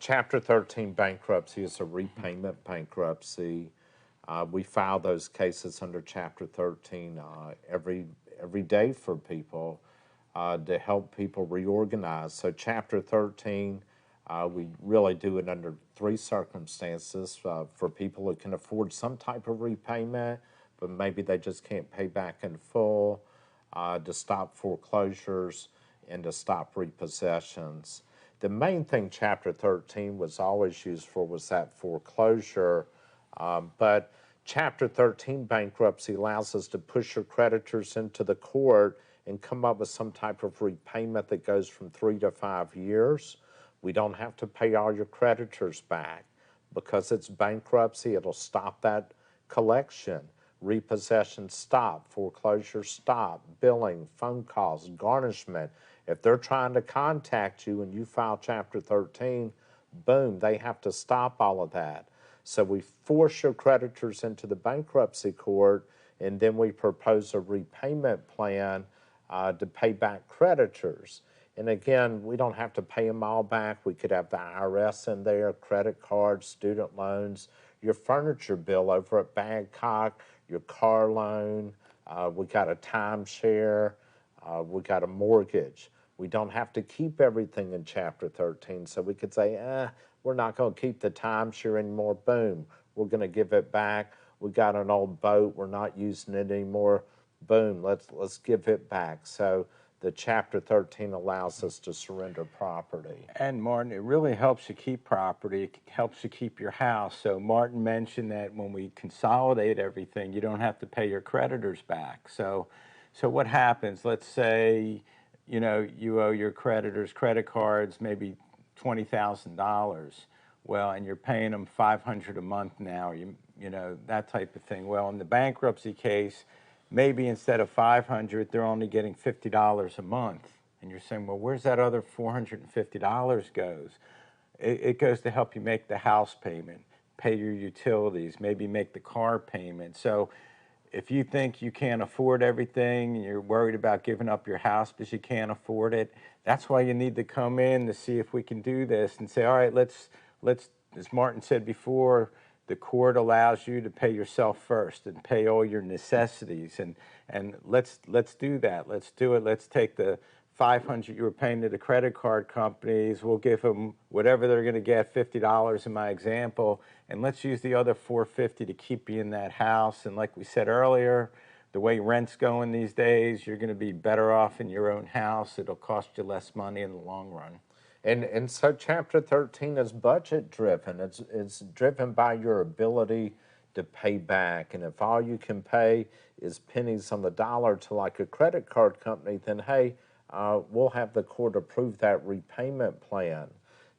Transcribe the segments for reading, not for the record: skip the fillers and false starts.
Chapter 13 bankruptcy is a repayment bankruptcy. We file those cases under Chapter 13 every day for people to help people reorganize. So Chapter 13, we really do it under three circumstances for people who can afford some type of repayment, but maybe they just can't pay back in full, to stop foreclosures, and to stop repossessions. The main thing Chapter 13 was always used for was that foreclosure, but Chapter 13 bankruptcy allows us to push your creditors into the court and come up with some type of repayment that goes from 3 to 5 years. We don't have to pay all your creditors back. Because it's bankruptcy, it'll stop that collection. Repossession stop, foreclosure stop, billing, phone calls, garnishment. If they're trying to contact you and you file Chapter 13, boom, they have to stop all of that. So we force your creditors into the bankruptcy court, and then we propose a repayment plan to pay back creditors. And again, we don't have to pay them all back. We could have the IRS in there, credit cards, student loans, your furniture bill over at Babcock, your car loan, we got a timeshare, we got a mortgage. We don't have to keep everything in Chapter 13, so we could say, we're not going to keep the timeshare anymore. Boom, we're going to give it back. We got an old boat, we're not using it anymore. Boom, let's give it back. So the Chapter 13 allows us to surrender property. And Martin, it really helps you keep property. It helps you keep your house. So Martin mentioned that when we consolidate everything, you don't have to pay your creditors back. So what happens? Let's say, you owe your creditors credit cards maybe $20,000. Well, and you're paying them $500 a month now. You know that type of thing. Well, in the bankruptcy case, maybe instead of $500, they're only getting $50 a month. And you're saying, well, where's that other $450 goes? It goes to help you make the house payment, pay your utilities, maybe make the car payment. So if you think you can't afford everything and you're worried about giving up your house because you can't afford it, that's why you need to come in to see if we can do this and say, all right, let's as Martin said before, the court allows you to pay yourself first and pay all your necessities, and let's do that. Let's do it. Let's take the $500 you were paying to the credit card companies. We'll give them whatever they're going to get, $50 in my example, and let's use the other $450 to keep you in that house. And like we said earlier, the way rent's going these days, you're going to be better off in your own house. It'll cost you less money in the long run. And so Chapter 13 is budget driven. It's driven by your ability to pay back. And if all you can pay is pennies on the dollar to like a credit card company, then hey, we'll have the court approve that repayment plan.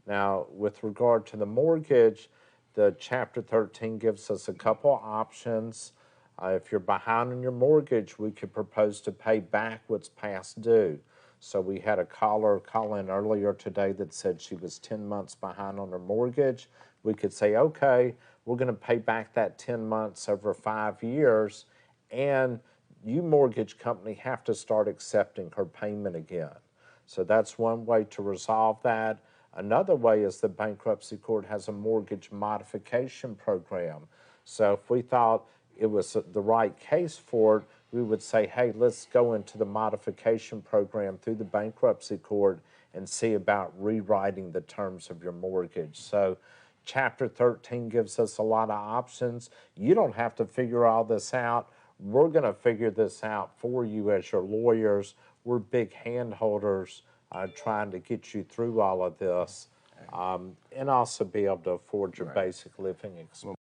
Now, with regard to the mortgage, the Chapter 13 gives us a couple options. If you're behind on your mortgage, we could propose to pay back what's past due. So we had a caller call in earlier today that said she was 10 months behind on her mortgage. We could say, okay, we're going to pay back that 10 months over 5 years, and you mortgage company have to start accepting her payment again. So that's one way to resolve that. Another way is the bankruptcy court has a mortgage modification program. So if we thought it was the right case for it, we would say, hey, let's go into the modification program through the bankruptcy court and see about rewriting the terms of your mortgage. So Chapter 13 gives us a lot of options. You don't have to figure all this out. We're going to figure this out for you as your lawyers. We're big hand holders trying to get you through all of this, and also be able to afford your basic living expenses.